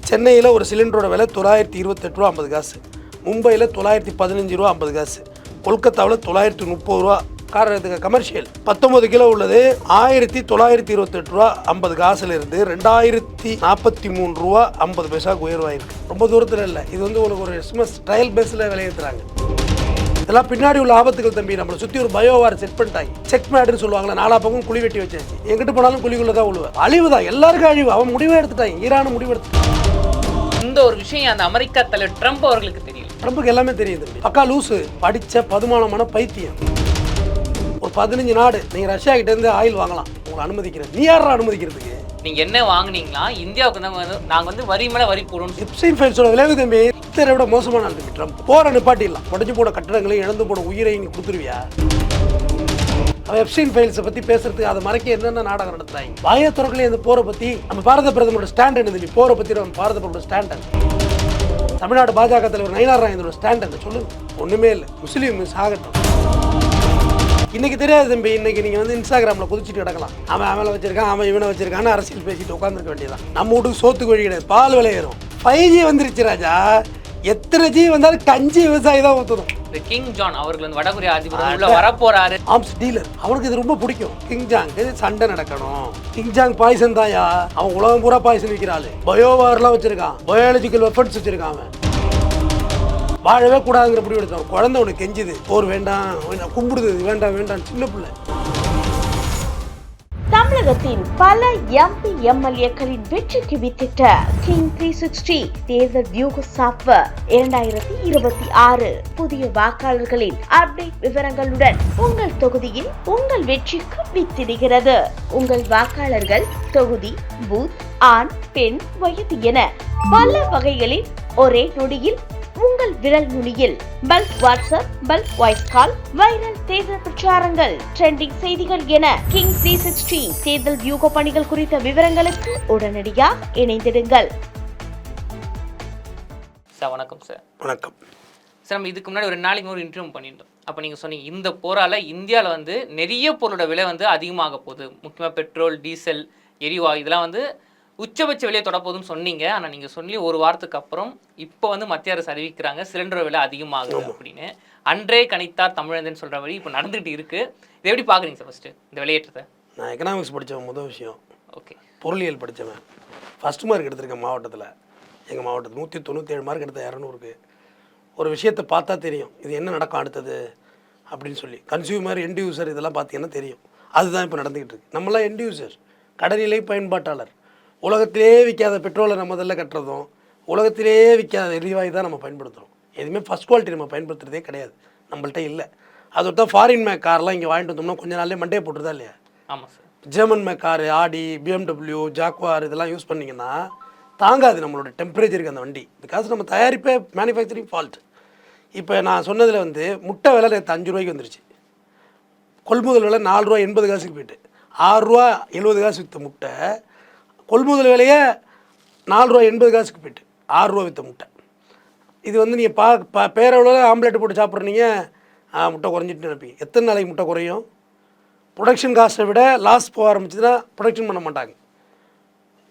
சென்னையில் ஒரு சிலிண்டரோட விலை 928 ரூபா 50 காசு, மும்பையில் 915 ரூபா 50 காசு, கொல்கத்தாவில் 930 ரூபா. காரணத்துக்கு கமர்ஷியல் 19 கிலோ உள்ளது 1928 ரூபா 50 காசுலேருந்து 2043 ரூபா 50 பைசாவுக்கு உயர்வாயிருக்கு. ரொம்ப தூரத்தில் இல்லை, இது வந்து உங்களுக்கு ஒரு எஸ்எம்எஸ் ட்ரையல் பேஸில் விளையாடுறாங்க. இதெல்லாம் பின்னாடி உள்ள ஆபத்துகள் தம்பி. நம்மளை சுற்றி ஒரு பயோவார் செட் பண்ணிட்டாங்க. செக் மேட்னு சொல்லுவாங்களா, 4 பக்கம் குழி வெட்டி வச்சாச்சு. எங்கிட்டு போனாலும் குழிக்குள்ளே தான் விழுவேன். அழிவு தான், எல்லாருக்கும் அழிவு. அவன் முடிவே எடுத்துட்டாங்க, ஈரான் முடிவு எடுத்துட்டாங்க. இந்த ஒரு விஷயம் அந்த அமெரிக்கா தலைவர் ட்ரம்ப் அவர்களுக்கு தெரியும். ட்ரம்புக்கு எல்லாமே தெரியுது தம்பி. பக்கா லூசு, படித்த பதுமானமான பைத்தியம். ஒரு 15 நாடு நீங்கள் ரஷ்யா கிட்ட இருந்து ஆயில் வாங்கலாம், உங்களை அனுமதிக்கிறது. நீ யாரா அனுமதிக்கிறதுக்கு? நீங்க என்ன வாங்குனீங்களா? இந்தியாவுக்கு தான் நாங்க வந்து வரி மேல வரி போடுறோம். எப்ஸ்டைன் ஃபைல்ஸோட விளைவு தம்பி ஹிட்லரை விட மோசமான ஆள் தம்பி ட்ரம்ப். போற நிப்பாட்டிடலாம், உடஞ்சு போன கட்டடங்களையும் இழந்து போன உயிரை நீ கொடுத்துருவியா? அவன் எப்ஸ்டைன் ஃபைல்ஸை பற்றி பேசுறதுக்கு அதை மறைக்க என்னென்ன நாடகம் நடத்துறாங்க. வாய துறக்கலையும் இந்த போரை பற்றி நம்ம பாரத பிரதமரோட ஸ்டாண்ட் என்ன தம்பி? போரை பற்றி நம்ம பாரத பிரதமரோட ஸ்டாண்ட் என்ன? தமிழ்நாடு பாஜக தலைவர் நயினார் நாகேந்திரோட ஸ்டாண்ட் என்ன சொல்லுங்க? ஒன்றுமே இல்லை. முஸ்லீம் ஆகட்டும், இன்னைக்கு தெரியாது தம்பி. இன்னைக்கு நீங்கள் வந்து இன்ஸ்டாகிராமில் குதிச்சுட்டு கிடக்கலாம். அவன் அவனை வச்சிருக்கான், அவன் இவனை வச்சிருக்கான்னு அரசியல் பேசிட்டு உட்காந்துருக்க வேண்டியதான். நம்ம வீட்டுக்கு சோத்துக்கு வழி கிடையாது, பால் விளையிடும். 5G வந்துருச்சு ராஜா. எத்தனை ஜி வந்தாலும் கஞ்சி விவசாயி தான் ஊற்றணும். இந்த கிங் ஜான் அவர்கள் வந்து வடகொரிய அதிபர் உள்ள வரப்போறாரு. ஆர்ம்ஸ் டீலர், அவனுக்கு இது ரொம்ப பிடிக்கும். கிங் ஜாங்க்கு சண்டை நடக்கணும். கிங் ஜாங் பாய்சன் தான்யா. அவன் உலகம் பூரா பாய்சன் விற்கிறாள். பயோவார்லாம் வச்சிருக்கான், பயாலஜிக்கல் வெப்பன்ஸ் வச்சிருக்கான். அவன் வாழவே கூடாதுங்கிற முடிவு எடுத்தான். குழந்தை உனக்கு கெஞ்சுது, போர் வேண்டாம் கும்பிடுது, வேண்டாம் வேண்டாம், சின்ன பிள்ளை. தமிழகத்தின் பல எம்பி எம்எல்ஏக்களின் வெற்றிக்கு வித்திட்ட கிங் 360 தேர்தல் வியூக சாப்ட்வேர் 2026 புதிய வாக்காளர்களின் அப்டேட் விவரங்களுடன் உங்கள் தொகுதியில் உங்கள் வெற்றிக்கு வித்திடுகிறது. உங்கள் வாக்காளர்கள் தொகுதி, பூத், ஆண், பெண், வயது என பல வகைகளில் ஒரே நொடியில் உங்கள் விரல் நுனியில் bulk WhatsApp, bulk voice call, viral தேர்தல் பிரச்சாரங்கள், ட்ரெண்டிங் செய்திகள் என கிங் 360 தேர்தல் வியூக பணிகள் குறித்த விவரங்களுக்கு உடனடியாக இணைந்திடுங்கள். சார் வணக்கம். சார் வணக்கம். சார் நம்ம இதுக்கு முன்னாடி ஒரு நாளைக்கு ஒரு இன்டர்வியூ பண்ணியிருந்தோம். அப்போ நீங்கள் சொன்னீங்க இந்த போரால் இந்தியாவில் வந்து நிறைய பொருளோட விலை வந்து அதிகமாக போகுது. முக்கியமாக பெட்ரோல், டீசல், எரிவாயு இதெல்லாம் வந்து உச்சபட்ச விலையை தொடப்போகுதுன்னு சொன்னீங்க. ஆனால் நீங்கள் சொல்லி ஒரு வாரத்துக்கு அப்புறம் இப்போ வந்து மத்திய அரசு அறிவிக்கிறாங்க சிலிண்டர் விலை அதிகமாகுது அப்படின்னு. அன்றே கணித்தார் தமிழந்தன்னு சொல்கிற வழி இப்போ நடந்துகிட்டு இருக்குது. இதை எப்படி பார்க்குறீங்க சார்? ஃபஸ்ட்டு இந்த விலையேற்றத்தை. நான் எக்கனாமிக்ஸ் படித்தவன், முதல் விஷயம். ஓகே. பொருளியல் படித்தவன், ஃபஸ்ட் மார்க் எடுத்திருக்கேன் மாவட்டத்தில். எங்கள் மாவட்டத்தில் 197 மார்க் எடுத்த 200க்கு. ஒரு விஷயத்தை பார்த்தா தெரியும் இது என்ன நடக்கும் அடுத்தது அப்படின்னு சொல்லி. கன்சியூமர், எண்ட் யூசர் இதெல்லாம் பார்த்தீங்கன்னா தெரியும். அதுதான் இப்போ நடந்துக்கிட்டு இருக்குது. நம்மளாம் எண்ட் யூசர், கடைநிலை பயன்பாட்டாளர். உலகத்திலே விற்காத பெட்ரோலை நம்ம முதல்ல கட்டுறதும், உலகத்திலே விற்காத எரிவாயு தான் நம்ம பயன்படுத்துகிறோம். எதுவுமே ஃபஸ்ட் குவாலிட்டி நம்ம பயன்படுத்துகிறதே கிடையாது, நம்மள்ட்ட இல்லை. அதோட தான் ஃபாரின் மேக் கார்லாம் இங்கே வாங்கிட்டு வந்தோம்னா கொஞ்சம் நாள்லேயே மண்டையை போட்டுருதா இல்லையா? ஆமாம் சார். ஜெர்மன் மேக் கார், ஆடி, BMW, ஜாக்வார் இதெல்லாம் யூஸ் பண்ணிங்கன்னா தாங்காது நம்மளோட டெம்பரேச்சருக்கு அந்த வண்டி. பிகாஸ் நம்ம தயாரிப்பே மேனுஃபேக்சரிங் ஃபால்ட். இப்போ நான் சொன்னதில் வந்து முட்டை விலை நேற்று 5 ரூபாய்க்கு வந்துருச்சு. கொள்முதல் விலை 4 ரூபா 80 காசுக்கு போயிட்டு 6 ரூபா 70 காசு விற்ற முட்டை கொள்முதல் விலையே 4 ரூபா 80 காசுக்கு போயிட்டு 6 ரூபா விற்ற முட்டை. இது வந்து நீங்கள் பேரளவில் ஆம்லேட்டு போட்டு சாப்பிட்றீங்க, முட்டை குறைஞ்சிட்டு நினைப்பீங்க. எத்தனை நாளைக்கு முட்டை குறையும்? ப்ரொடக்ஷன் காஸ்ட்டை விட லாஸ் போக ஆரம்பிச்சுன்னா ப்ரொடக்ஷன் பண்ண மாட்டாங்க,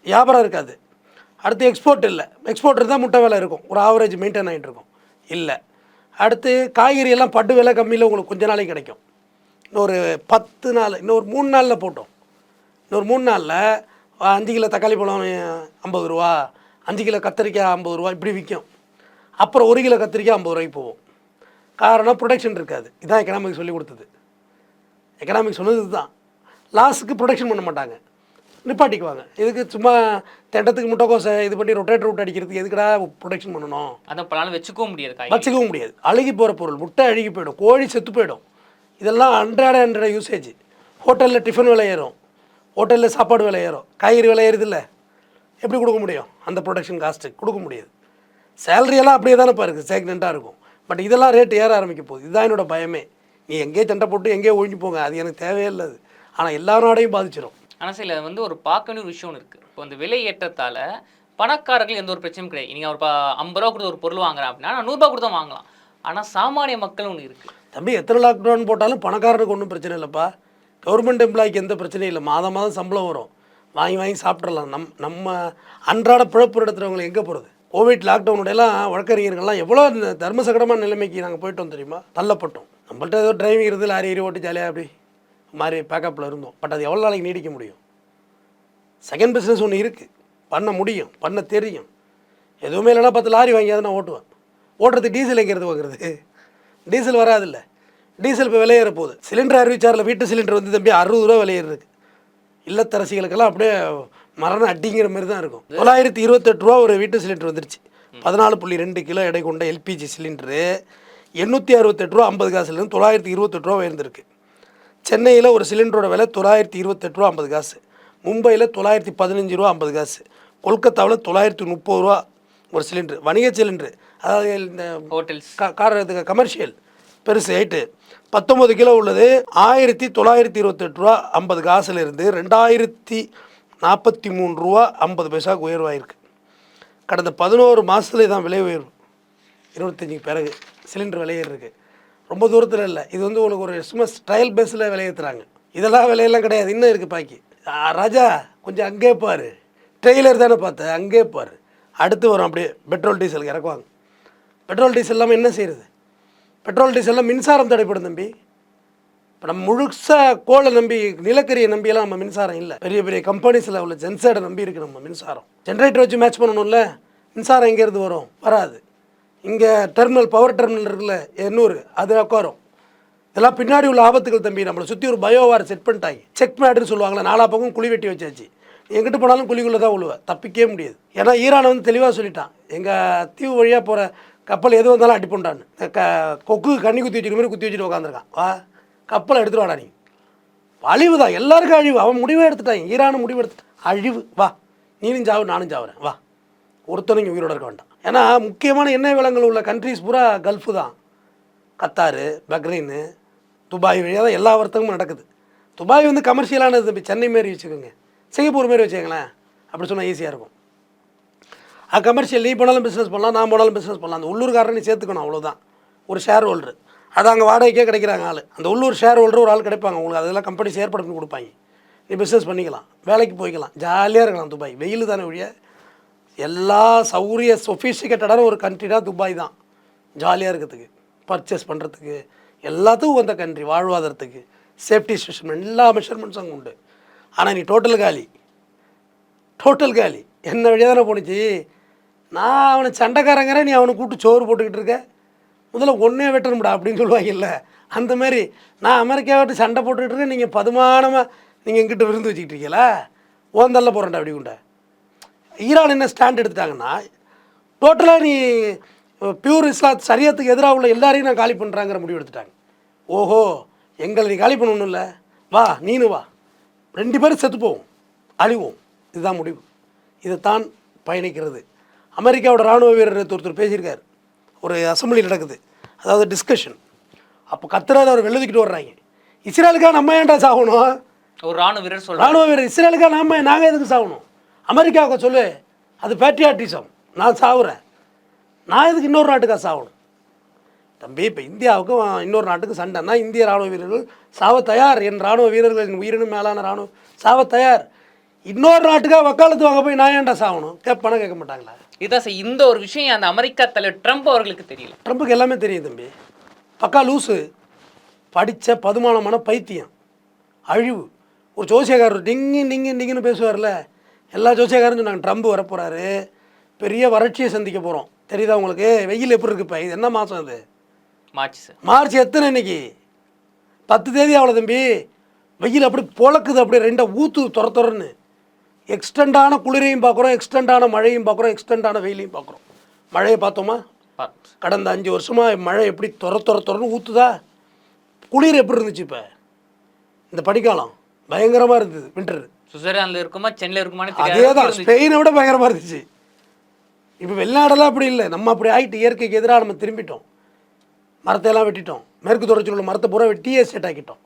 வியாபாரம் இருக்காது. அடுத்து எக்ஸ்போர்ட் இல்லை, எக்ஸ்போர்ட் இருந்தால் முட்டை விலை இருக்கும், ஒரு ஆவரேஜ் மெயின்டைன் ஆகிட்டு இருக்கும். இல்லை, அடுத்து காய்கறி எல்லாம் பட்டு விலை கம்மியில் உங்களுக்கு கொஞ்ச நாளைக்கு கிடைக்கும். இன்னொரு 10 நாள், இன்னொரு 3 நாளில் போட்டோம். இன்னொரு 3 நாளில் 5 கிலோ தக்காளி பழம் 50 ரூபா, 5 கிலோ கத்திரிக்காய் 50 ரூபா இப்படி விற்கும். அப்புறம் 1 கிலோ கத்திரிக்காய் 50 ரூபாய்க்கு போகும். காரணம் ப்ரொடக்ஷன் இருக்காது. இதான் எக்கனாமிக்ஸ் சொல்லி கொடுத்தது. எக்கனாமிக்ஸ் சொன்னது இதுதான். லாஸுக்கு ப்ரொடக்ஷன் பண்ண மாட்டாங்க, நிப்பாட்டிக்குவாங்க. இதுக்கு சும்மா திட்டத்துக்கு முட்டைக்கோசை இது பண்ணி ரொட்டேட்டர் விட்டு அடிக்கிறதுக்கு எதுக்கடா ப்ரொடக்ஷன் பண்ணணும்? அதான் பலான வச்சுக்கவும் முடியாது, வச்சுக்கவும் முடியாது. அழுகி போகிற பொருள், முட்டை அழுகி போயிடும், கோழி செத்து போயிடும். இதெல்லாம் அன்றாட யூசேஜ். ஹோட்டலில் டிஃபன் விலை ஏறும், ஹோட்டலில் சாப்பாடு விலை ஏறும், காய்கறி விலை ஏறுது இல்லை, எப்படி கொடுக்க முடியும்? அந்த ப்ரொடக்ஷன் காஸ்ட்டு கொடுக்க முடியாது. சேலரியெல்லாம் அப்படியே தானே இருக்குது, ஸ்டேக்னெண்ட்டாக இருக்கும். பட் இதெல்லாம் ரேட் ஏற ஆரம்பிக்க போகுது. இதுதான் என்னோட பயமே. நீ எங்கேயே சண்டை போட்டு எங்கேயோ ஒழிஞ்சு போங்க, அது எனக்கு தேவையே இல்லை. ஆனால் எல்லா நாடையும் பாதிச்சிடும். ஆனால் சில வந்து ஒரு பார்க்க வேண்டிய ஒரு விஷயம் இருக்குது. இப்போ இந்த விலை ஏற்றத்தால் பணக்காரர்கள் எந்த ஒரு பிரச்சனையும் கிடையாது. நீங்கள் ஒரு 50 ரூபா கொடுத்து ஒரு பொருள் வாங்குறேன் அப்படின்னா 100 ரூபா கொடுத்து வாங்கலாம். ஆனால் சாமானிய மக்கள் ஒன்று இருக்குது தம்பி. எத்தனை லாக்டவுன் போட்டாலும் பணக்காரனுக்கு ஒன்றும் பிரச்சனை இல்லைப்பா. கவர்மெண்ட் எம்ப்ளாய்க்கு எந்த பிரச்சனையும் இல்லை. மாதம் சம்பளம் வரும். வாங்கி வாங்கி சாப்பிட்றலாம். நம்ம அன்றாட பிழப்பு நடத்துகிறவங்களை எங்கே போகிறது? கோவிட் லாக்டவுனுடையெல்லாம் வழக்கறிஞர்கள்லாம் எவ்வளோ தர்ம சங்கடமான நிலைமைக்கு நாங்கள் போயிட்டோம் தெரியுமா? தள்ளப்பட்டோம். நம்மள்ட்ட ஏதோ டிரைவிங் இருந்து லாரி ஏறி ஓட்டி ஜாலியாக அப்படி மாதிரி பேக்கப்பில் இருந்தோம். பட் அது எவ்வளோ நாளைக்கு நீடிக்க முடியும்? செகண்ட் பிஸ்னஸ் ஒன்று இருக்குது, பண்ண முடியும், பண்ண தெரியும். எதுவுமே இல்லைனா 10 லாரி வாங்கியாவது நான் ஓட்டுவேன். ஓட்டுறதுக்கு டீசல் எங்கிறது வாங்குறது? டீசல் வராதில்ல. டீசல் இப்போ விலையேற போகுது. சிலிண்டர் அறிவிச்சாரில் வீட்டு சிலிண்டர் வந்து தம்பி 60 ரூபா விலையேறது. இல்லத்தரசிகளுக்கெல்லாம் அப்படியே மரணம் அடிங்கிற மாதிரி தான் இருக்கும். 928 ரூபா ஒரு வீட்டு சிலிண்டர் வந்துருச்சு. 14.2 கிலோ எடை கொண்ட எல்பிஜி சிலிண்டரு 868 ரூபா 50 காசுலேருந்து 928 ரூபா உயர்ந்திருக்கு. சென்னையில் ஒரு சிலிண்டரோட விலை 928 ரூபா 50 காசு, மும்பையில் 915 ரூபா 50 காசு, கொல்கத்தாவில் 930 ரூபா ஒரு சிலிண்டரு. வணிக சிலிண்டரு, அதாவது இந்த ஹோட்டல்ஸ் காரத்துக்கு கமர்ஷியல் பெருசு ஹைட்டு 19 கிலோ உள்ளது 1928 ரூபா 50 காசுலேருந்து 2043 ரூபா 50 பைசாவுக்கு உயர்வாயிருக்கு. கடந்த 11 மாதத்துல தான் விலை உயர்வு. 25 பிறகு சிலிண்டர் விலையேறிருக்கு. ரொம்ப தூரத்தில் இல்லை. இது வந்து உங்களுக்கு ஒரு எஸ்எம்எஸ் ட்ரையல் பேஸில் விலையேற்றுறாங்க. இதெல்லாம் விலையெல்லாம் கிடையாது, இன்னும் இருக்குது பாக்கி. ராஜா கொஞ்சம் அங்கே பாரு, ட்ரெய்லர் தானே பார்த்தேன், அங்கே பாரு. அடுத்து வரும் அப்படியே பெட்ரோல் டீசலுக்கு இறக்குவாங்க. பெட்ரோல் டீசல் இல்லாமல் என்ன செய்கிறது? பெட்ரோல் டீசல்லாம் மின்சாரம் தடைப்படும் தம்பி. இப்போ நம்ம முழுசாக கோலை நம்பி நிலக்கரியை நம்பியெல்லாம் நம்ம மின்சாரம் இல்லை. பெரிய பெரிய கம்பெனிஸில் உள்ள ஜென்சேடை நம்பி இருக்குது நம்ம மின்சாரம். ஜென்ரேட்டர் வச்சு மேட்ச் பண்ணணும்ல. மின்சாரம் எங்கேருந்து வரும்? வராது. இங்கே டெர்மினல், பவர் டெர்மினல் இருக்குல்ல 800, அது உட்காரும். இதெல்லாம் பின்னாடி உள்ள ஆபத்துகள் தம்பி. நம்மளை சுற்றி ஒரு பயோவார் செட் பண்ணிட்டாங்க. செக் மேட்னு சொல்லுவாங்களே, 4 பக்கம் குழி வெட்டி வச்சாச்சு. எங்கிட்ட போனாலும் குழிக்குள்ளே தான் விழுவேன், தப்பிக்கவே முடியாது. ஏன்னா ஈரான் வந்து தெளிவாக சொல்லிட்டான், எங்கள் தீவு வழியாக போகிற கப்பல் எது வந்தாலும் அடி பண்ணான்னு. கொக்கு கண்ணி குத்தி வச்சுக்கிற மாதிரி குத்தி வச்சுட்டு உட்காந்துருக்கான். வா கப்பலை எடுத்துகிட்டு வாடா. நீ அழிவு தான், எல்லாருக்கும் அழிவு. அவன் முடிவை எடுத்துட்டான், ஈரானும் முடிவு எடுத்துட்டான், அழிவு. வா நீனும் சாவு, நானும் சாவுறேன், வா ஒருத்தனையும் உயிரோட இருக்க வேண்டாம். ஏன்னா முக்கியமான எண்ணெய் வளங்கள் உள்ள கண்ட்ரிஸ் பூரா கல்ஃபு தான். கத்தாரு, பக்ரைனு, துபாய் வழியாக தான் எல்லா வர்த்தகமும் நடக்குது. துபாய் வந்து கமர்ஷியலானது தம்பி. சென்னை மாரி வச்சுக்கோங்க, சிங்கப்பூர் மாரி வச்சுக்கங்களேன். அப்படி சொன்னால் ஈஸியாக இருக்கும். அது கமர்ஷியல். நீ போனாலும் பிஸ்னஸ் பண்ணலாம், நான் போனாலும் பிஸ்னஸ் பண்ணலாம். அந்த உள்ளூர்காரனை சேர்த்துக்கணும், அவ்வளோதான். ஒரு ஷேர் ஹோல்டரு, அது அங்கே வாடகைக்கே கிடைக்கிறாங்க ஆள். அந்த உள்ளூர் ஷேர் ஹோல்டர் ஒரு ஆள் கிடைப்பாங்க உங்களுக்கு. அதெல்லாம் கம்பெனிஸ் ஏற்பாடு பண்ணி கொடுப்பாங்க. நீ பிஸ்னஸ் பண்ணிக்கலாம், வேலைக்கு போய்க்கலாம், ஜாலியாக இருக்கலாம். துபாய் வெயில் தானே ஒழிய எல்லா சௌரிய சொஃபிஸ்டிகேட்டடான ஒரு கண்ட்ரி தான் துபாய் தான். ஜாலியாக இருக்கிறதுக்கு, பர்ச்சேஸ் பண்ணுறதுக்கு, எல்லாத்துக்கும் வந்த கண்ட்ரி. வாழ்வாதாரத்துக்கு, சேஃப்டி சிஸ்டம், எல்லா மெஷர்மெண்ட்ஸும் அங்கே உண்டு. ஆனால் நீ டோட்டல் காலி, டோட்டல் காலி. என்ன வழியாக தானே போணுச்சு. நான் அவனை சண்டைக்காரங்கிற, நீ அவனை கூப்பிட்டு சோறு போட்டுக்கிட்டு இருக்க. முதல்ல ஒன்றே வெட்டணும்டா அப்படின்னு சொல்லுவாங்கல்ல, அந்த மாதிரி நான் அமெரிக்காவிட்டு சண்டை போட்டுக்கிட்டு இருக்கேன். நீங்கள் பதுமானமாக நீங்கள் எங்கிட்ட விருந்து வச்சுக்கிட்டு இருக்கீங்களா? ஓந்தல்ல போகிறேன்டா அப்படி உண்டா. ஈரான் என்ன ஸ்டாண்ட் எடுத்துட்டாங்கன்னா, டோட்டலாக நீ பியூர் இஸ்லாத் சரியத்துக்கு எதிராக உள்ள எல்லாரையும் நான் காலி பண்ணுறாங்கிற முடிவு எடுத்துட்டாங்க. ஓஹோ, எங்களை நீ காலி பண்ணணும் இல்லை, வா நீனு வா, 2 பேரும் செத்து போவோம், அழிவோம். இதுதான் முடிவு. இதைத்தான் பயணிக்கிறது. அமெரிக்காவோட இராணுவ வீரர் ஒருத்தர் பேசியிருக்கார். ஒரு அசம்பிளி நடக்குது, அதாவது டிஸ்கஷன். அப்போ கத்துறாரு, அவர் வெள்ளதுக்கிட்டு வர்றாங்க. இஸ்ரேலுக்காக நம்ம ஏன்டா சாகணும்? ஒரு ராணுவ வீரர் சொல்கிறார். ராணுவ வீரர் இஸ்ரேலுக்காக நாங்கள் எதுக்கு சாகணும்? அமெரிக்காவுக்கு சொல்லு, அது பேட்ரியாட்டிசம். நான் சாகுறேன், நான் எதுக்கு இன்னொரு நாட்டுக்காக சாகணும்? தம்பி, இப்போ இந்தியாவுக்கும் இன்னொரு நாட்டுக்கு சண்டைன்னா இந்திய ராணுவ வீரர்கள் சாவ தயார். என் ராணுவ வீரர்களின் உயிரினும் மேலான ராணுவ சாவ தயார். இன்னொரு நாட்டுக்காக வக்காலத்து வாங்க போய் நான் ஏன்டா சாகணும்? கேட்பான கேட்க மாட்டாங்களா? இதான் சார், இந்த ஒரு விஷயம் அந்த அமெரிக்கா தலைவர் ட்ரம்ப் அவர்களுக்கு தெரியல. ட்ரம்ப்புக்கு எல்லாமே தெரியும் தம்பி. பக்கா லூஸு, படித்த பதுமானமான பைத்தியம், அழிவு. ஒரு ஜோசியக்காரர் டிங்குன்னு பேசுவார்ல, எல்லா ஜோசியக்காரரும் சொன்னாங்க ட்ரம்ப் வரப்போகிறாரு, பெரிய வறட்சியை சந்திக்க போகிறோம். தெரியுதா உங்களுக்கு? வெயில் எப்படி இருக்கு இப்போ? இது என்ன மாதம்? அது மார்ச் சார். மார்ச் எத்தனை இன்னைக்கு? 10 தேதி அவ்வளோ தம்பி. வெயில் அப்படி பொழக்குது, அப்படியே 2 ஊற்று துரத்துறன்னு. எக்ஸ்டெண்டான குளிரையும் பார்க்குறோம், எக்ஸ்டெண்டான மழையும் பார்க்குறோம், எக்ஸ்டெண்டான வெயிலையும் பார்க்குறோம். மழையை பார்த்தோமா? கடந்த 5 வருஷமாக மழை எப்படி துரன்னு ஊற்றுதா? குளிர் எப்படி இருந்துச்சு? இப்போ இந்த பனிக்காலம் பயங்கரமாக இருந்தது. வின்டர் சுவிட்சர்லாந்தில் இருக்குமா சென்னையில் இருக்குமான்னு அதே தான். ஸ்பெயினை விட பயங்கரமாக இருந்துச்சு. இப்போ வெளிநாடெல்லாம் அப்படி இல்லை. நம்ம அப்படி ஆகிட்டு இயற்கைக்கு எதிராக நம்ம திரும்பிட்டோம். மரத்தையெல்லாம் வெட்டிட்டோம். மேற்கு தொடர்ச்சியில் உள்ள மரத்தை பூரா டீ எஸ்டேட் ஆக்கிட்டோம்.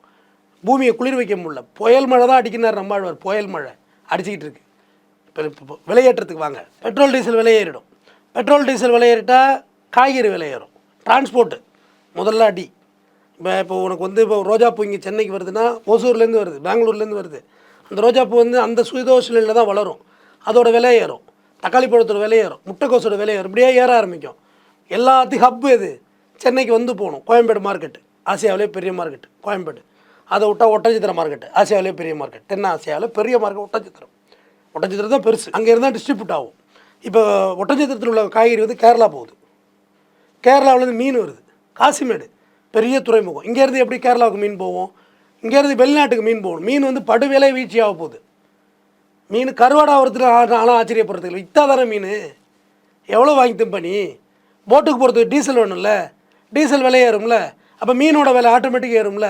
பூமியை குளிர் வைக்க முடியல. புயல் மழை தான் அடிக்கிறார் நம்மாழ்வார். புயல் மழை அடிச்சுக்கிட்டு இருக்கு. இப்போ விலையேற்றத்துக்கு வாங்க. பெட்ரோல் டீசல் விலையேறிடும். பெட்ரோல் டீசல் விலையேறிட்டால் காய்கறி விலையேறும். டிரான்ஸ்போர்ட்டு முதல்ல அடி. இப்போ உனக்கு வந்து இப்போ ரோஜாப்பூ இங்கே சென்னைக்கு வருதுன்னா ஓசூர்லேருந்து வருது, பெங்களூர்லேருந்து வருது. அந்த ரோஜாப்பூ வந்து அந்த சுயதோஷனில் தான் வளரும், அதோட விலை ஏறும், தக்காளி பழத்தோட விலை ஏறும், முட்டைக்கோசோட விலை ஏறும், இப்படியே ஏற ஆரம்பிக்கும். எல்லாத்துக்கும் ஹப்பு எது? சென்னைக்கு வந்து போகணும். கோயம்பேடு மார்க்கெட்டு ஆசியாவிலே பெரிய மார்க்கெட்டு கோயம்பேடு. அதை விட்டால் ஒட்டஞ்சித்திரம் மார்க்கெட்டு ஆசியாவிலே பெரிய மார்க்கெட், தென் ஆசியாவில் பெரிய மார்க்கெட் ஒட்டஞ்சித்திரம். ஒட்டஞ்சித்திரம் தான் பெருசு, அங்கே இருந்தால் டிஸ்ட்ரிபியூட் ஆகும். இப்போ ஒட்டஞ்சித்திரத்தில் உள்ள காய்கறி வந்து கேரளா போகுது, கேரளாவிலேருந்து மீன் வருது, காசிமேடு பெரிய துறைமுகம். இங்கேருந்து எப்படி கேரளாவுக்கு மீன் போவோம்? இங்கேருந்து வெளிநாட்டுக்கு மீன் போகணும். மீன் வந்து படுவிலை வீழ்ச்சியாக போகுது. மீன் கருவாடாகிறதுல ஆனால் ஆச்சரியப்படுறதுக்கு இத்தாதான மீன் எவ்வளோ வாங்கி திம்பனி? போட்டுக்கு போகிறதுக்கு டீசல் வேணும்ல, டீசல் விலை ஏறும்ல, அப்போ மீனோட விலை ஆட்டோமேட்டிக்காக ஏறும்ல.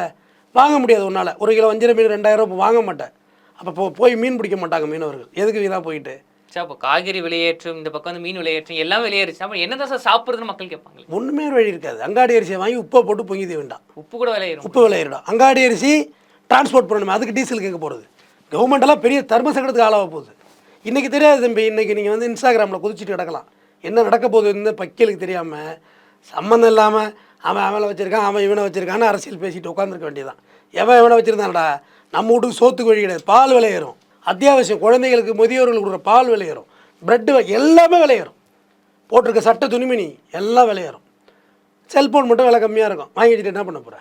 வாங்க முடியாது ஒன்றால். ஒரு கிலோ வஞ்சிர மீன் 2000 வாங்க மாட்டேன். அப்போ போய் மீன் பிடிக்க மாட்டாங்க மீனவர்கள். எதுக்கு வீணாக போயிட்டு? சார் அப்போ காய்கறி விலையேற்றம், இந்த பக்கம் வந்து மீன் விலையேற்றம் எல்லாம் விலையேறிச்சு. அப்போ என்ன தான் சார் சாப்பிட்றதுன்னு மக்கள் கேட்பாங்க. ஒன்றுமே வழி இருக்காது. அங்காடி அரிசியை வாங்கி உப்பை போட்டு பொங்கித வேண்டாம். உப்பு கூட விலையேறும். உப்பு விலையிடும். அங்காடி அரிசி டிரான்ஸ்போர்ட் பண்ணணுமே, அதுக்கு டீசல் கேட்க போகிறது. கவர்மெண்டெல்லாம் பெரிய தர்ம சங்கடத்துக்கு ஆளாக போகுது. இன்றைக்கி தெரியாது தம்பி. இன்றைக்கி நீங்கள் வந்து இன்ஸ்டாகிராமில் குதிச்சுட்டு கிடக்கலாம். என்ன நடக்க போகுது இந்த பக்கியலுக்கு தெரியாமல், சம்மந்தம் இல்லாமல் அவன் அவனை வச்சுருக்கான், அவன் இவனை வச்சுருக்கான்னு அரசியல் பேசிட்டு உட்காந்துருக்க வேண்டியதான். எவன் இவனை வச்சுருந்தானடா? நம்ம வீட்டுக்கு சோத்துக்கு வழி கிடையாது. பால் விலையேறும், அத்தியாவசியம் குழந்தைகளுக்கு முதியோர்களுக்கு கொடுக்குற பால் விலையேறும், ப்ரெட்டு எல்லாமே விலையேறும், போட்டிருக்க சட்டை துணிமணி எல்லாம் விலையேறும். செல்ஃபோன் மட்டும் விலை கம்மியாக இருக்கும். வாங்கி வச்சுட்டு என்ன பண்ண போகிற?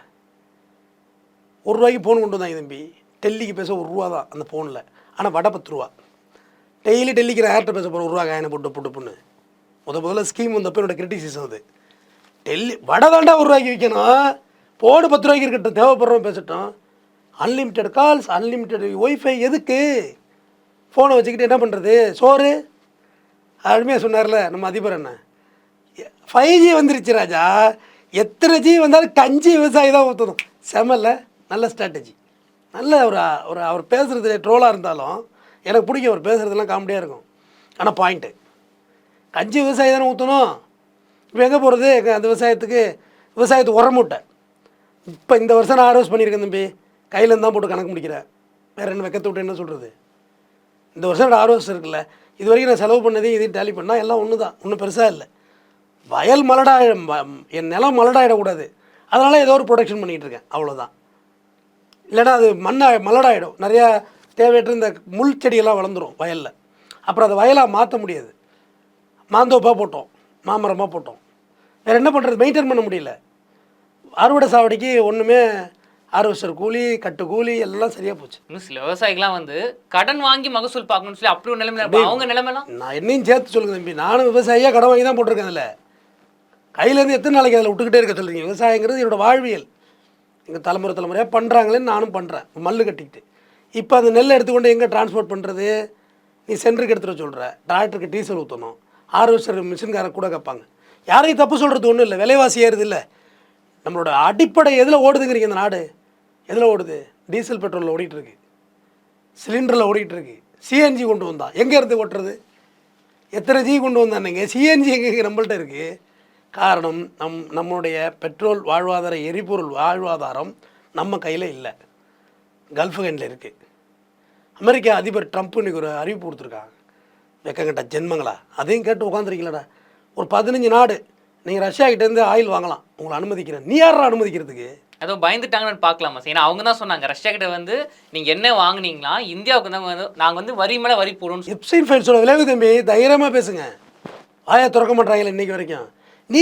₹1 ஃபோன் கொண்டு வந்தாங்க தம்பி. டெல்லிக்கு பேச ₹1 தான் அந்த ஃபோனில், ஆனால் வடை ₹10. டெய்லி டெல்லிக்கு நான் யார்கிட்ட பேச போகிறேன்? ₹1 காயினை போட்டு பொண்ணு. முதல்ல ஸ்கீம் வந்தப்போ என்னோட கிரிட்டிசிசம் அது. டெல்லி வடை தாண்டா ₹1 விற்கணும், போடு ₹10 இருக்கட்டும், தேவைப்படுறோம் பேசட்டும். அன்லிமிட்டெட் கால்ஸ், அன்லிமிட்டெட் ஒய்ஃபை எதுக்கு? ஃபோனை வச்சுக்கிட்டு என்ன பண்ணுறது? சோறு அருமையாக சொன்னார்ல நம்ம அதிபர் என்ன, 5G வந்துருச்சு ராஜா. எத்தனை ஜி வந்தாலும் கஞ்சி விவசாயி தான் ஊற்றணும். செமல்ல, நல்ல ஸ்ட்ராட்டஜி. நல்ல ஒரு அவர் பேசுகிறது ட்ரோலாக இருந்தாலும் எனக்கு பிடிக்கும். அவர் பேசுகிறதுலாம் காமெடியாக இருக்கும். ஆனால் பாயிண்ட்டு, கஞ்சி விவசாயி தானே ஊற்றணும். இப்போ எங்கே போகிறது? அந்த விவசாயத்துக்கு உரம் மூட்டை. இப்போ இந்த வருஷம் நான் ஆர்வஸ் பண்ணியிருக்கேன் தம்பி. கையிலேருந்து தான் போட்டு கணக்கு முடிக்கிறேன். வேறு என்ன வெக்கத்தை விட்டு என்ன சொல்கிறது? இந்த வருஷம் என்னோட ஆர்வஸ் இருக்குல்ல, இது வரைக்கும் நான் செலவு பண்ணதையும் இதையும் டேலி பண்ணால் எல்லாம் ஒன்று தான், ஒன்றும் பெருசாக இல்லை. வயல் என் நிலம் மலடாயிடக்கூடாது, அதனால் ஏதோ ஒரு ப்ரொடக்ஷன் பண்ணிகிட்டு இருக்கேன், அவ்வளோதான். இல்லைனா அது மலடாயிடும். நிறையா தேவையற்ற இந்த முள் செடியெல்லாம் வளர்ந்துடும் வயலில். அப்புறம் அதை வயலாக மாற்ற முடியாது. மாந்தோப்பாக போட்டோம், மாமரமாக போட்டோம், வேறு என்ன பண்ணுறது? மெயின்டைன் பண்ண முடியல. அறுவடை சாவடிக்கு ஒன்றுமே ஹார்வெஸ்டர் கூலி, கட்டு கூலி எல்லாம் சரியாக போச்சு. இன்னும் சில விவசாயிகள்லாம் வந்து கடன் வாங்கி மகசூல் பார்க்கணும்னு சொல்லி அப்படி ஒரு நிலைமை. அவங்க நிலைமைலாம் நான் என்னையும் சேர்த்து சொல்லுங்க தம்பி. நானும் விவசாயியாக கடன் வாங்கி தான் போட்டிருக்கேன். அதில் கையிலேருந்து எத்தனை நாளைக்கு அதில் விட்டுக்கிட்டே இருக்க சொல்கிறீங்க? விவசாயங்கிறது என்னோடய வாழ்வியல். எங்கள் தலைமுறையாக பண்ணுறாங்களேன்னு நானும் பண்ணுறேன், மல்லு கட்டிக்கிட்டு. இப்போ அந்த நெல்லை எடுத்துக்கொண்டு எங்கே டிரான்ஸ்போர்ட் பண்ணுறது? நீ சென்டருக்கு எடுத்துகிட்டு சொல்கிற, டிராக்டருக்கு டீசல் ஊற்றணும், ஹார்வெஸ்டர் மிஷின்காரர் கூட கேட்பாங்க. யாரையும் தப்பு சொல்கிறது ஒன்றும் இல்லை. விலைவாசி ஏறுது இல்லை, நம்மளோட அடிப்படை எதில் ஓடுதுங்கிறீங்க? இந்த நாடு எதில் ஓடுது? டீசல் பெட்ரோலில் ஓடிட்டுருக்கு, சிலிண்டரில் ஓடிட்டுருக்கு. சிஎன்ஜி கொண்டு வந்தான், எங்கே இருந்து ஓட்டுறது? எத்தனை ஜி கொண்டு வந்தானுங்க? சிஎன்ஜி எங்கே நம்மள்ட்ட இருக்குது? காரணம் நம்மளுடைய பெட்ரோல் வாழ்வாதார எரிபொருள் வாழ்வாதாரம் நம்ம கையில் இல்லை, கல்ஃப் கண்ட்ரில் இருக்குது. அமெரிக்கா அதிபர் ட்ரம்ப் இன்றைக்கி ஒரு அறிவிப்பு கொடுத்துருக்காங்க. வெக்கங்கட்ட ஜென்மங்களா, அதையும் கேட்டு உட்காந்துருக்கீங்களடா. ஒரு 15 நாடு நீங்கள் ரஷ்யாக்கிட்டேருந்து ஆயில் வாங்கலாம், உங்களை அனுமதிக்கிறேன். நீ யாரா அனுமதிக்கிறதுக்கு? அதுவும் பயந்துட்டாங்கன்னு பார்க்கலாமா? ஏன்னா அவங்க தான் சொன்னாங்க, ரஷ்யா கிட்ட வந்து நீங்கள் என்ன வாங்கினீங்களா இந்தியாவுக்கு தான் வந்து நாங்கள் வந்து வரி மேலே வரி போடுவோம். எப்சைன் ஃபைல்ஸோட விளைவு தம்பி, தைரியமாக பேசுங்க. வாயை திறக்க மாட்டாங்களே இன்றைக்கி வரைக்கும். நீ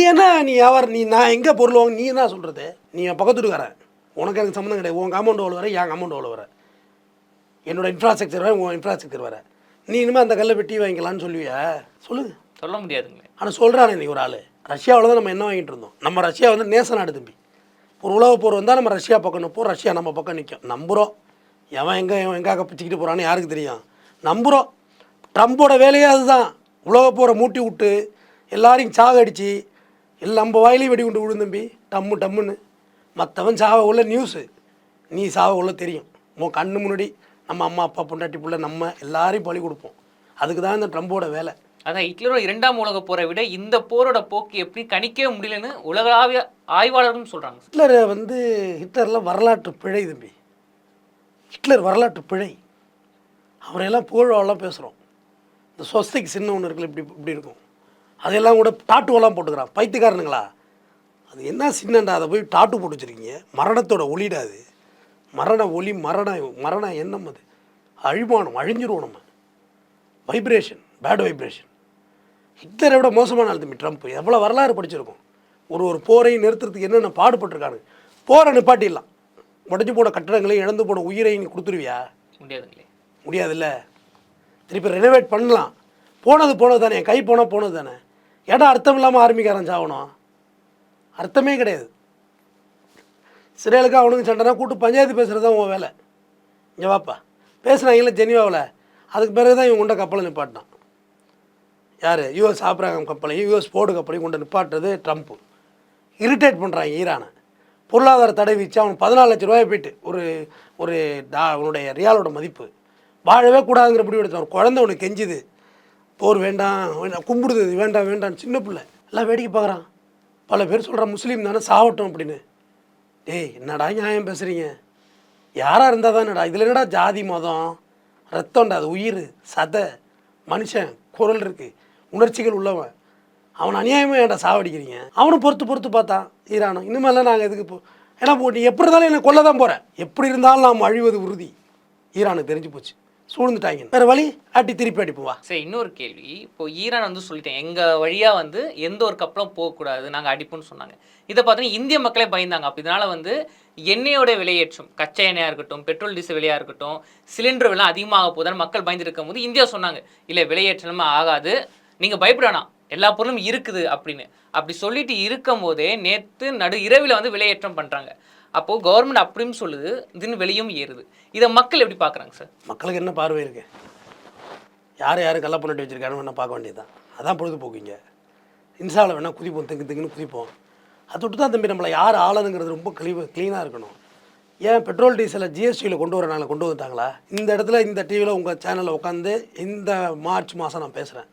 வியாபாரம், நான் எங்கே பொருள் வாங்க, நீ என்ன சொல்கிறது? நீ பக்கத்துட்டுக்காரன், உனக்கு எனக்கு சம்மந்தம் கிடையாது. உன் காம்பவுண்ட் எவ்வளோ வர, என் காம்பவுண்ட் எவ்வளோ வர, என்னோடய இன்ஃப்ராஸ்ட்ரக்சர் வர, உன் இன்ஃப்ராஸ்ட்ரக்சர் வர. நீ இனிமேல் அந்த கல்லை வெட்டி வாங்கிக்கலான்னு சொல்லுவியா? சொல்லுங்க. சொல்ல முடியாதுங்களே. ஆனால் சொல்கிறானே இன்றைக்கி ஒரு ஆள். ரஷ்யாவில் தான் நம்ம என்ன வாங்கிட்டு இருந்தோம். நம்ம ரஷ்யா வந்து நேச நாடு தம்பி. ஒரு உலக போர் வந்தால் நம்ம ரஷ்யா பக்கம் நிற்போம், ரஷ்யா நம்ம பக்கம் நிற்கும். நம்புகிறோம். எவன் எங்கே பிச்சுக்கிட்டு போகிறான்னு யாருக்கு தெரியும்? நம்புகிறோம். ட்ரம்போட வேலையே அதுதான். உலக போரை மூட்டி விட்டு எல்லாரையும் சாகடிச்சு எல்லாம் நம்ம வாயிலையும் வெடி கொண்டு விடும் தம்பி, டம்முன்னு. மற்றவன் சாவ உள்ள நியூஸு, நீ சாவ உள்ள தெரியும். உன் கண்ணு முன்னாடி நம்ம அம்மா அப்பா பொண்டாட்டி பிள்ளை நம்ம எல்லாரையும் பலி கொடுப்போம். அதுக்கு தான் இந்த ட்ரம்போட வேலை. அதான் ஹிட்லரோட 2ஆம் உலக போரை விட இந்த போரோட போக்கு எப்படி கணிக்கவே முடியலன்னு உலகளாவிய ஆய்வாளர்களும் சொல்கிறாங்க. ஹிட்லர்லாம் வரலாற்று பிழை தம்பி. ஹிட்லர் வரலாற்று பிழை. அவரையெல்லாம் புகழ்வாலாம் பேசுகிறோம். இந்த சொஸ்திக் சின்ன ஒன்று இருக்குல்ல, இப்படி இருக்கும், அதையெல்லாம் கூட டாட்டுவெல்லாம் போட்டுக்கிறான். பைத்தியக்காரனுங்களா, அது என்ன சின்னண்டா, அதை போய் டாட்டு போட்டு வச்சுருக்கீங்க. மரணத்தோட ஒளிடாது, மரண ஒளி, மரண எண்ணம் அது. அழிமானம், அழிஞ்சிருவோம் நம்ம. Vibration, bad vibration. ஹிட்லரை விட மோசமான ஆள் தம்பி ட்ரம்ப். எவ்வளோ வரலாறு படிச்சிருக்கோம். ஒரு போரையும் நிறுத்துறதுக்கு என்னென்ன பாடுபட்டிருக்காங்க. போரை நிப்பாட்டிடலாம். உடஞ்சி போன கட்டடங்களையும் இழந்து போன உயிரையும் நீ கொடுத்துருவியா? முடியாதுங்களே. முடியாதுல்ல. திருப்பி ரெனோவேட் பண்ணலாம். போனது தானே, கை போனது தானே. ஏன்னா அர்த்தம் இல்லாமல் ஆரம்பிக்காரன் சாகணும். அர்த்தமே கிடையாது. சிறையிலுக்கு அவனுக்கு சண்டைனா கூட்டு பஞ்சாயத்து பேசுகிறது தான் உன் வேலை. இங்கே வாப்பா பேசுனாங்களே ஜெனிவாவில், அதுக்கு பிறகு தான் இவன் கொண்ட கப்பலை நிப்பாட்டினான். யார்? யூஎஸ் ஆப்ரகாம் கப்பலையும் யூஎஸ் போர்டு கப்பலையும் கொண்டு நிப்பாட்டுறது ட்ரம்ப்பு. இரிட்டேட் பண்ணுறாங்க ஈரானை. பொருளாதார தடை வீச்சு அவனுக்கு 14 லட்ச ரூபாய் போயிட்டு ஒரு அவனுடைய ரியாலோட மதிப்பு வாழவே கூடாதுங்கிற முடிவு எடுத்தான். ஒரு குழந்தை அவனுக்கு கெஞ்சுது, போர் வேண்டாம் வேண்டாம் கும்பிடுது, வேண்டாம் சின்ன பிள்ளை எல்லாம் வேடிக்கை பார்க்குறான். பல பேர் சொல்கிறான் முஸ்லீம் தானே சாவட்டும் அப்படின்னு. டேய் என்னடா நியாயம் பேசுகிறீங்க? யாராக இருந்தால் தான் என்னடா இதில் என்னடா ஜாதி மதம் ரத்தம்டா, அது உயிர் சதை மனுஷன் குரல் இருக்குது உணர்ச்சிகள் உள்ளவன். அவன் அநியாயமாக ஏன்டா சாவடிக்கிறீங்க? அவனும் பொறுத்து பார்த்தான் ஈரானும். இனிமேலாம் நாங்கள் எதுக்கு ஏன்னா நீ எப்படி இருந்தாலும் என்னை கொல்ல தான் போகிறேன், எப்படி இருந்தாலும் நாம் அழிவது உறுதி. ஈரானுக்கு தெரிஞ்சு போச்சு, சூழ்ந்துட்டாங்க. வேறு வழி அடி திருப்பி அடிப்போம். சரி, இன்னொரு கேள்வி. இப்போ ஈரான் வந்து சொல்லிட்டேன் எங்கள் வழியாக வந்து எந்த ஒரு கப்பலும் போகக்கூடாது, நாங்கள் அடிப்போம்னு சொன்னாங்க. இதை பார்த்தீங்கன்னா இந்திய மக்களே பயந்தாங்க. அப்போ இதனால் வந்து எண்ணெயோட விலையேற்றம், கச்சா எண்ணெயாக இருக்கட்டும், பெட்ரோல் டீசல் விலையாக இருக்கட்டும், சிலிண்டர் விலை அதிகமாக போதுன்னு மக்கள் பயந்துருக்கும் போது இந்தியா சொன்னாங்க இல்லை விலையேற்றமே ஆகாது, நீங்கள் பயப்படணும், எல்லா பொருளும் இருக்குது அப்படின்னு. அப்படி சொல்லிட்டு இருக்கும் போதே நேற்று நடு இரவில் வந்து விலையேற்றம் பண்ணுறாங்க. அப்போது கவர்மெண்ட் அப்படின்னு சொல்லுது, இதுன்னு வெளியும் ஏறுது. இதை மக்கள் எப்படி பார்க்குறாங்க சார்? மக்களுக்கு என்ன பார்வை இருக்கு? யார் கள்ள பண்ணிட்டு வச்சுருக்கான்னு வேணால் பார்க்க வேண்டியதுதான். அதான் பொழுதுபோக்குங்க. இன்ஸ்டாவில் வேணால் குதிப்போம், திங்குன்னு குதிப்போம். அதை விட்டு தான் தம்பி நம்மளை யார் ஆளுங்கிறது ரொம்ப க்ளீனாக இருக்கணும். ஏன் பெட்ரோல் டீசலை ஜிஎஸ்டியில் கொண்டு வரனால கொண்டு வந்துட்டாங்களா? இந்த இடத்துல இந்த டிவியில் உங்கள் சேனலில் உட்காந்து இந்த மார்ச் மாதம் நான் பேசுகிறேன்,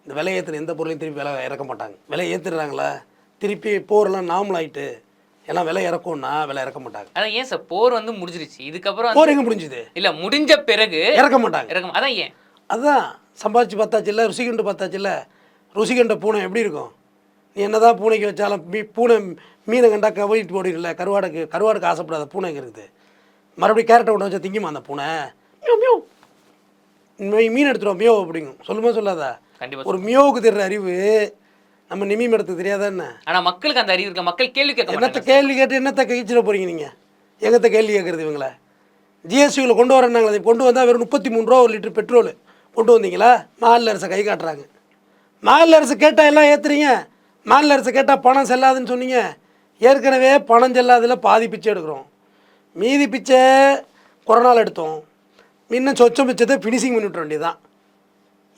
இந்த விலை ஏற்றுன எந்த பொருளையும் திருப்பி விலை இறக்க மாட்டாங்க. விலை ஏற்றுறாங்களா திருப்பி போரெல்லாம் நார்மல் ஆகிட்டு எல்லாம் விலை இறக்கும்னா விலை இறக்க மாட்டாங்க. அதான் ஏன் சார்? போர் வந்து முடிஞ்சிருச்சு, இதுக்கப்புறம் போர் எங்கே முடிஞ்சுது? இல்லை முடிஞ்ச பிறகு இறக்க மாட்டாங்க. அதான் ஏன்? அதுதான் சம்பாதிச்சு பார்த்தாச்சு இல்லை, ருசிகண்டு பார்த்தாச்சு இல்லை. ருசிகண்ட பூனை எப்படி இருக்கும்? நீ என்ன தான் பூனைக்கு வச்சாலும் பூனை மீனை கண்டா கவிட்டு போடிடல. கருவாடுக்கு ஆசைப்படாத பூனைங்க இருக்குது. மறுபடியும் கேரட்டை கொண்டு வச்சா திங்குமா அந்த பூனை? மியோ மீன் எடுத்துருவோம் மியோ அப்படிங்கும். சொல்லுமா சொல்லாதா? கண்டிப்பாக. ஒரு மியோவுக்கு தெரிகிற அறிவு நம்ம நிமிம் எடுத்து தெரியாதா என்ன? ஆனால் மக்களுக்கு அந்த அறிவு இருக்க, மக்கள் கேள்வி கேட்க என்னத்தை கேள்வி கேட்டு என்னத்தை கழிச்சிட போகிறீங்க நீங்கள்? எங்கத்த கேள்வி கேட்குறது இவங்கள? ஜிஎஸ்டியில் கொண்டு வரேன்னாங்களே, அதை கொண்டு வந்தால் வெறும் 33 ரூபா ஒரு லிட்டர் பெட்ரோல் கொண்டு வந்தீங்களா? மாநில அரசை கை காட்டுறாங்க. மாநில அரசு கேட்டால் எல்லாம் ஏற்றுறீங்க. மாநில அரசு கேட்டால் பணம் செல்லாதுன்னு சொன்னீங்க. ஏற்கனவே பணம் செல்லாதில் பாதி பிச்சை எடுக்கிறோம், மீதி பிச்சை கொரோனாவில் எடுத்தோம், இன்னும் சொச்சம் பிச்சத்தை ஃபினிஷிங் பண்ணிவிட வேண்டியதுதான்.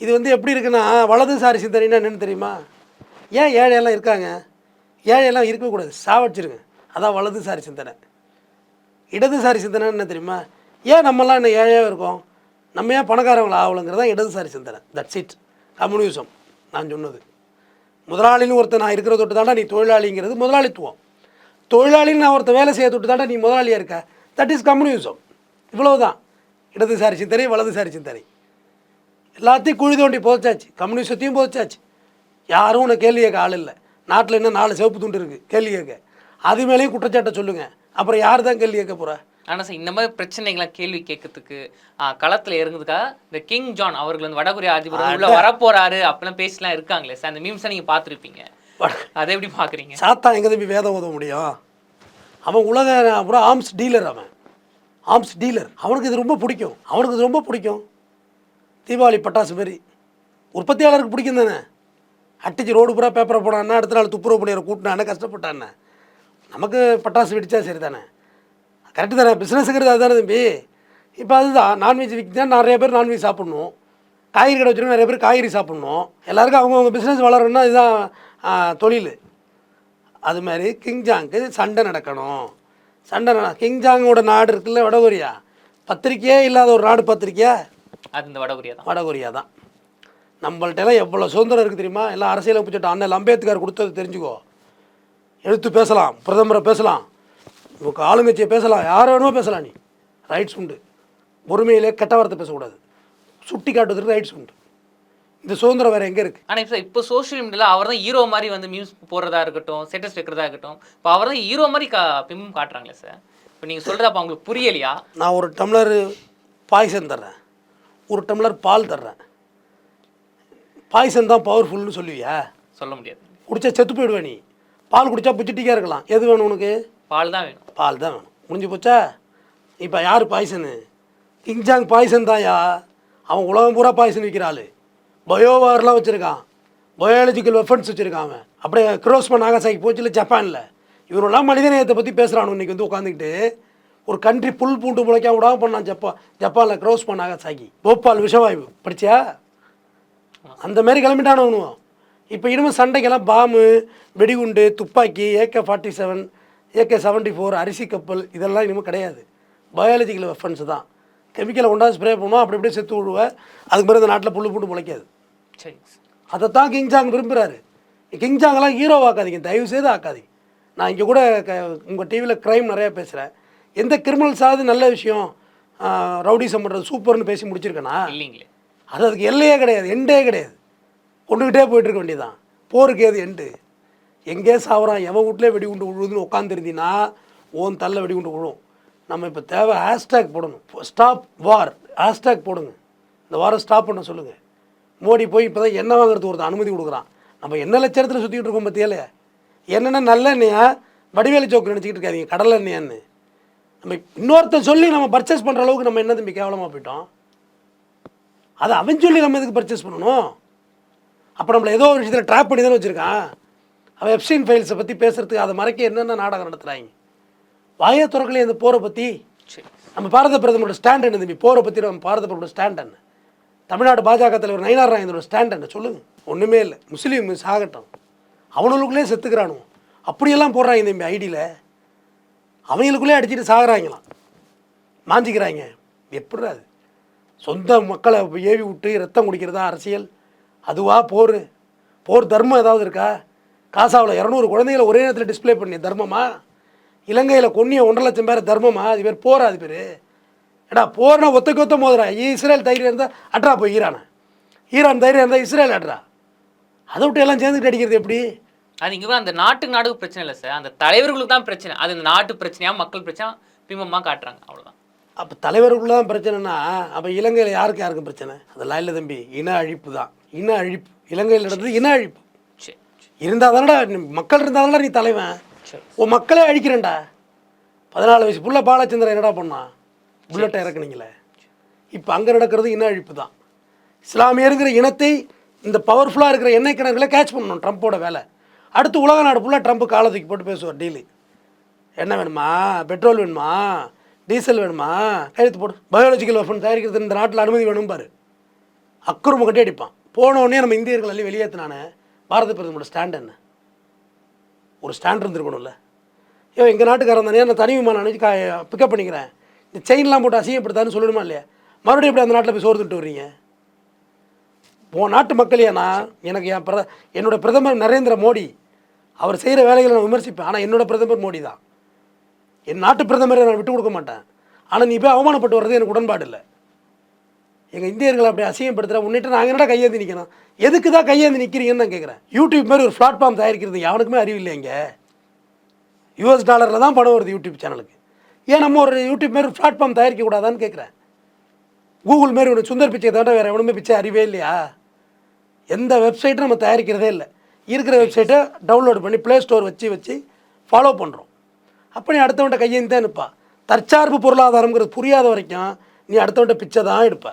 இது வந்து எப்படி இருக்குன்னா வலதுசாரி சிந்தனைன்னா என்னென்னு தெரியுமா? ஏன் ஏழையெல்லாம் இருக்காங்க? ஏழையெல்லாம் இருக்கக்கூடாது, சாவடிச்சிருங்க. அதான் வலதுசாரி சிந்தனை. இடதுசாரி சிந்தனை என்ன தெரியுமா? ஏன் நம்மலாம் என்ன ஏழையாக இருக்கோம், நம்ம ஏன் பணக்காரவங்களை ஆகலைங்கிறதான் இடதுசாரி சிந்தனை. That's it. கம்யூனிசம் நான் சொன்னது. முதலாளின்னு ஒருத்தர் நான் இருக்கிற தொட்டு தாண்டா நீ தொழிலாளிங்கிறது முதலாளித்துவம். தொழிலாளின்னு நான் ஒருத்தர் வேலை செய்ய தொட்டு தாண்டா நீ முதலாளியாக இருக்க. That is communism. இவ்வளவுதான் இடதுசாரி சிந்தனை, வலதுசாரி சிந்தனை. எல்லாத்தையும் குழி தோண்டி புதைச்சாச்சு, கம்யூனிசத்தையும் புதைச்சாச்சு. யாரும் உன்னை கேள்வி கேட்க ஆள் இல்லை. நாட்டில் இன்னும் 4 சிவப்பு துண்டு இருக்குது கேள்வி கேட்க. அது மேலேயும் குற்றச்சாட்டை சொல்லுங்கள், அப்புறம் யார் தான் கேள்வி கேட்க போகிறா? ஆனால் சார் இந்த மாதிரி பிரச்சனைகள்லாம் கேள்வி கேட்கறதுக்கு களத்தில் இறங்குறதுக்காக இந்த கிங் ஜான் அவர்கள் வந்து வடகொரிய அதிபர் உள்ள வரப்போறாரு அப்படிலாம் பேசிலாம் இருக்காங்களே சார், அந்த மீம்ஸை நீங்கள் பார்த்துருப்பீங்க, அதை எப்படி பார்க்குறீங்க? சாத்தா எங்கே தம்பி வேதம் ஓத முடியும்? அவன் உலக அப்புறம் ஆர்ம்ஸ் டீலர், அவன் ஆர்ம்ஸ் டீலர். அவனுக்கு இது ரொம்ப பிடிக்கும். தீபாவளி பட்டாசு மாரி உற்பத்தியாளருக்கு பிடிக்கும் தானே. அட்டிச்சு ரோடு பூரா பேப்பரை போனான்னா அடுத்த நாள் துப்புரவு பண்ணிடுற கூட்டினானே கஷ்டப்பட்டானே. நமக்கு பட்டாசு வெடித்தா சரி தானே, கரெக்டு தானே. பிஸ்னஸுங்கிறது அதுதானே தம்பி. இப்போ அதுதான் நான்வெஜ் விற்கிதான் நிறைய பேர் நான்வெஜ் சாப்பிட்ணும், காய்கறி கடை வச்சுருக்க நிறைய பேர் காய்கறி சாப்பிட்ணும். எல்லாருக்கும் அவங்கவுங்க பிஸ்னஸ் வளரணும்னா இதுதான் தொழில். அது மாதிரி கிங்ஜாங்க்கு சண்டை நடக்கணும். கிங்ஜாங்கோட நாடு இருக்குல்ல வடகொரியா, பத்திரிக்கையே இல்லாத ஒரு நாடு பத்திரிக்கையா? அது இந்த வடகொரியா தான். நம்மள்ட்டெல்லாம் எவ்வளோ சுதந்திரம் இருக்குது தெரியுமா? எல்லாம் அரசியல் பிடிச்சிட்டு அண்ணல் அம்பேத்கர் கொடுத்தது தெரிஞ்சுக்கோ. எழுத்து பேசலாம், பிரதமரை பேசலாம், உங்களுக்கு ஆளுங்கட்சியை பேசலாம், யார் வேணுமோ பேசலாம். நீ ரைட்ஸ் உண்டு. பொறுமையிலே கெட்ட வார்த்தை பேசக்கூடாது, சுட்டி காட்டுவதற்கு ரைட்ஸ் உண்டு. இந்த சுதந்திரம் வேறு எங்கே இருக்குது? ஆனால் இப்போ சோஷியல் மீடியாவில் அவர் தான் ஹீரோ மாதிரி வந்து மீம்ஸ் போடுறதா இருக்கட்டும், ஸ்டேட்டஸ் வைக்கிறதா இருக்கட்டும், இப்போ அவர் தான் ஹீரோ மாதிரி பிம்பம் காட்டுறாங்களே சார். இப்போ நீங்கள் சொல்கிறது அப்போ அவங்களுக்கு புரியலையா? நான் ஒரு டம்ளர் பாய்சன் தர்றேன், 1 டம்ளர் பால் தர்றேன், பாய்சன் தான் பவர்ஃபுல்னு சொல்லுவியா? சொல்ல முடியாது. குடித்தா செத்து போயிடுவேன். நீ பால் குடித்தா புச்சிட்டிக்காக இருக்கலாம். எது வேணும் உனக்கு? பால் தான் வேணும். பால் தான் வேணும். முடிஞ்சு போச்சா? இப்போ யார் பாய்சனு? கிங்ஜாங் பாய்சன் தான்யா. அவன் உலகம் பூரா பாய்சன் விற்கிறாள். பயோவார்லாம் வச்சுருக்கான், பயாலஜிக்கல் வெப்பன்ஸ் வச்சுருக்கான். அவன் அப்படியே ஹிரோஷிமா நாகசாகி போச்சுல ஜப்பானில். இவரெல்லாம் மனிதநேயத்தை பற்றி பேசுகிறானு இன்றைக்கி வந்து உட்காந்துக்கிட்டு. ஒரு கண்ட்ரி புல் பூண்டு முளைக்கா விடாமல் பண்ணான் ஜப்பானில் ஹிரோஷிமா நாகசாகி. போபால் விஷவாயு படிச்சியா? அந்த மாதிரி கிளம்பிட்டானவனும். இப்போ இனிமேல் சண்டைக்கெல்லாம் பாம்பு, வெடிகுண்டு, துப்பாக்கி, AK-47, AK-74, அரிசி கப்பல் இதெல்லாம் இனிமேல் கிடையாது. பயாலஜிக்கல் வெப்பன்ஸ் தான். கெமிக்கலை கொண்டாந்து ஸ்ப்ரே பண்ணுவோம், அப்படி அப்படியே செத்து விடுவேன். அதுக்கு பிறகு இந்த நாட்டில் புல் பூண்டு முளைக்காது. சரி, அதை தான் கிங்ஜாங் விரும்புகிறாரு. கிங்ஜாங்கெல்லாம் ஹீரோ ஆக்காதீங்க, தயவு செய்து ஆக்காதீங்க. நான் இங்கே கூட உங்கள் டிவியில் க்ரைம் நிறையா பேசுகிறேன். எந்த கிரிமினல்ஸாவது நல்ல விஷயம் ரவுடிசம் பண்ணுறது சூப்பர்னு பேசி முடிச்சிருக்கேனா? இல்லைங்களே. அதுக்கு எல்லையே கிடையாது, எண்டே கிடையாது. கொண்டுக்கிட்டே போயிட்டுருக்க வேண்டியதான். போருக்கு ஏது எண்டு? எங்கே சாவறான், எவன் வீட்டிலே வெடிகுண்டு விழுதுன்னு உட்காந்துருந்தீங்கன்னா ஓன் தள்ள வெடிகுண்டு விழும். நம்ம இப்போ தேவை ஹேஷ்டேக் போடணும். ஸ்டாப் வார் ஹேஷ்டேக் போடுங்க. இந்த வாரம் ஸ்டாப் பண்ண சொல்லுங்கள். மோடி போய் இப்போ தான் எண்ணெய் வாங்குறதுக்கு ஒருத்தர் அனுமதி கொடுக்குறான். நம்ம என்ன லட்சத்தில் சுற்றிக்கிட்டு இருக்கோம் பற்றியாலே. என்னென்ன நல்ல எண்ணெயா வடிவேலி சோக்கு நினச்சிக்கிட்டு இருக்காதிங்க கடலை எண்ணெயான்னு. நம்ம இன்னொருத்தர் சொல்லி நம்ம பர்ச்சேஸ் பண்ணுற அளவுக்கு நம்ம என்ன தம்பி கேவலமாக போயிட்டோம். அதை அவன் சொல்லி நம்ம எதுக்கு பர்ச்சேஸ் பண்ணணும்? அப்போ நம்மளை ஏதோ ஒரு விஷயத்தில் ட்ராப் பண்ணி தானே வச்சுருக்கான். அவன் எப்ஸ்டைன் ஃபைல்ஸை பற்றி பேசுகிறதுக்கு அதை மறைக்க என்னென்ன நாடகம் நடத்துகிறாங்க. வாயை துறக்கலையே இந்த போரை பற்றி. நம்ம பாரத பிரதமரோட ஸ்டாண்ட் என்ன தம்பி? போரை பற்றி நம்ம பாரத பிரதமரோட ஸ்டாண்ட் என்ன? தமிழ்நாடு பாஜக தலைவர் நயினார் நாகேந்திரோட ஸ்டாண்ட் என்ன சொல்லுங்கள்? ஒன்றுமே இல்லை. முஸ்லீம் ஆகட்டும், அவனுக்குள்ளே செத்துக்கிறானு அப்படியெல்லாம் போடுறாங்க தம்பி ஐடியில். அவங்களுக்குள்ளே அடிச்சுட்டு சாகுறாங்களாம், மாஞ்சிக்கிறாங்க. எப்படி அது? சொந்த மக்களை ஏவி விட்டு ரத்தம் குடிக்கிறதா அரசியல்? அதுவா போர்? போர் தர்மம் ஏதாவது இருக்கா? காசாவில் 200 குழந்தைகளை ஒரே நேரத்தில் டிஸ்பிளே பண்ணி தர்மமா? இலங்கையில் கொன்னிய 1.5 லட்சம் பேர் தர்மமா? அது பேர் போரா? அது பேர் ஏடா போர்னா ஒத்தக்கு ஒத்த மோதுறா. இஸ்ரேல் தைரியம் இருந்தால் அட்ரா போய் ஈரான் தைரியம் இருந்தால் இஸ்ரேல் அட்ரா. அதை விட்டு எல்லாம் சேர்ந்துட்டு அடிக்கிறது எப்படி? அது இங்கே அந்த நாட்டுக்கு நாடுக்கு பிரச்சனை இல்லை சார், அந்த தலைவர்களுக்கு தான் பிரச்சனை. அது இந்த நாட்டு பிரச்சனையாக மக்கள் பிரச்சனை பிம்பமாக காட்டுறாங்க, அவ்வளோதான். அப்போ தலைவருக்குள்ள தான் பிரச்சனைனா அப்போ இலங்கையில் யாருக்கும் பிரச்சனை? அதெல்லாம் இல்லை தம்பி, இன அழிப்பு தான். இன அழிப்பு இலங்கையில் நடந்தது இன அழிப்பு. இருந்தால் தானடா மக்கள் இருந்தால் தானடா நீ தலைவன். உன் மக்களே அழிக்கிறேன்டா. 14 வயசு புள்ள பாலச்சந்திரன் என்னடா பண்ணான்? புல்லட்டை இறக்குனீங்களே. இப்போ அங்கே நடக்கிறது இன அழிப்பு தான். இஸ்லாமியருங்கிற இனத்தை இந்த பவர்ஃபுல்லாக இருக்கிற எண்ணெய் கிணறுகளை கேட்ச் பண்ணணும் ட்ரம்ப்போட வேலை. அடுத்து உலக நாடு ஃபுல்லாக ட்ரம்ப் காலத்துக்கு போட்டு பேசுவார் டீலு. என்ன வேணுமா? பெட்ரோல் வேணுமா? டீசல் வேணுமா? கையெழுத்து போடு. பயாலஜிக்கல் வெப்பன் தயாரிக்கிறது இந்த நாட்டில் அனுமதி வேணும் பாரு. அக்குறுமை கட்டி அடிப்பான். போனோடனே நம்ம இந்தியர்கள் எல்லாம் வெளியேற்றினானே. பாரத பிரதமரோட ஸ்டாண்ட் என்ன? ஒரு ஸ்டாண்ட் இருந்துருக்கணும்ல. ஏன் எங்கள் நாட்டுக்காரன் தானே நான் தனி விமானம் அனுப்பிச்சு பிக்கப் பண்ணிக்கிறேன், இந்த செயின்லாம் போட்டு அசிங்கப்படுத்தான்னு சொல்லணுமா இல்லையா? மறுபடியும் எப்படி அந்த நாட்டில் போய் சோறு திட்டு வர்றீங்க? உன் நாட்டு மக்களையானா எனக்கு என்னோட பிரதமர் நரேந்திர மோடி அவர் செய்கிற வேலைகளை நான் விமர்சிப்பேன். ஆனால் என்னோட பிரதமர் மோடி தான். என் நாட்டு பிரதமரை நான் விட்டு கொடுக்க மாட்டேன். ஆனால் நீ போய் அவமானப்பட்டு வர்றது எனக்கு உடன்பாடு இல்லை. எங்கள் இந்தியர்களை அப்படி அசிங்கப்படுத்துகிற உன்னிட்டு நாங்கள் என்னடா கையேந்தி நிற்கணும்? எதுக்கு தான் கையேந்தி நிற்கிறீங்கன்னு நான் கேட்குறேன். யூடியூப் மாதிரி ஒரு பிளாட்ஃபார்ம் தயாரிக்கிறது யாருக்குமே அறிவில்லை. இங்கே $US தான் பணம் வருது யூடியூப் சேனலுக்கு. ஏன் நம்ம ஒரு யூடியூப் மாதிரி ஒரு பிளாட்ஃபார்ம் தயாரிக்கக்கூடாதான்னு கேட்குறேன். கூகுள் மாரி ஒரு சுந்தர் பிச்சை தாண்டா வேறு எவனுமே பிச்சை அறிவே இல்லையா? எந்த வெப்சைட்டும் நம்ம தயாரிக்கிறதே இல்லை. இருக்கிற வெப்சைட்டை டவுன்லோட் பண்ணி ப்ளே ஸ்டோர் வச்சு ஃபாலோ பண்ணுறோம். அப்போ நீ அடுத்தவன்ட்ட கையேந்தி தான் இருப்பா. தற்சார்பு பொருளாதாரங்கிறது புரியாத வரைக்கும் நீ அடுத்தவன்ட்ட பிச்சை தான் எடுப்ப.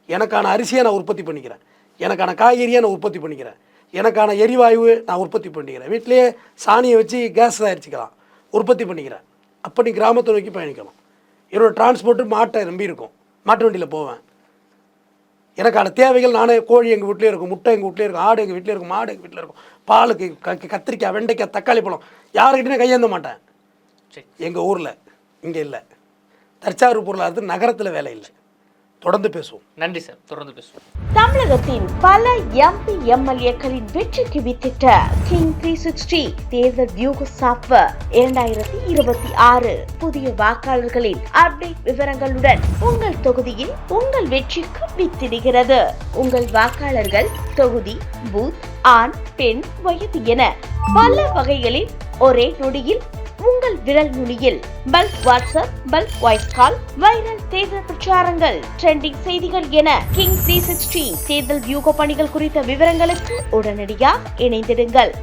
எனக்கான அரிசியை நான் உற்பத்தி பண்ணிக்கிறேன், எனக்கான காய்கறியை நான் உற்பத்தி பண்ணிக்கிறேன், எனக்கான எரிவாயு நான் உற்பத்தி பண்ணிக்கிறேன், வீட்டிலேயே சாணியை வச்சு கேஸ் தயாரிச்சிக்கலாம், உற்பத்தி பண்ணிக்கிறேன். அப்போ நீ கிராமத்தை நோக்கி பயணிக்கணும். என்னோடய டிரான்ஸ்போர்ட்டு மாட்டை நம்பி இருக்கும், மாட்டு வண்டியில் போவேன். எனக்கான தேவைகள் நானே, கோழி எங்கள் வீட்டிலே இருக்கும், முட்டை எங்கள் வீட்டிலே இருக்கும், ஆடு எங்கள் வீட்டிலே இருக்கும், மாடு எங்கள் வீட்டில் இருக்கும், பாலுக்கு கத்திரிக்காய், வெண்டைக்காய், தக்காளி பழம் யாருக்கிட்டே கையேந்த மாட்டேன். எங்கள் ஊரில் இங்கே இல்லை. தற்சார்பு பொருளாதாரத்து நகரத்தில் வேலை இல்லை. தொடர்ந்து பேசுவோம். நன்றி சார், தொடர்ந்து பேசுவோம். தமிழகத்தின் பல MP MLAக்களின் வெற்றிக்கு வித்திட்ட கிங் 360 தேர்தல் வியூக சாப்ட்வேர் 2026 புதிய வாக்காளர்களின் அப்டேட் விவரங்களுடன் உங்கள் தொகுதியில் உங்கள் வெற்றிக்கு வித்திடுகிறது. உங்கள் வாக்காளர்கள் தொகுதி, பூத், ஆண், பெண், வயது என பல வகைகளில் ஒரே நொடியில் உங்கள் விரல் நுனியில். Bulk WhatsApp, bulk voice call, viral தேர்தல் பிரச்சாரங்கள், ட்ரெண்டிங் செய்திகள் என கிங் 360 தேர்தல் வியூக பணிகள் குறித்த விவரங்களுக்கு உடனடியாக இணைந்திடுங்கள்.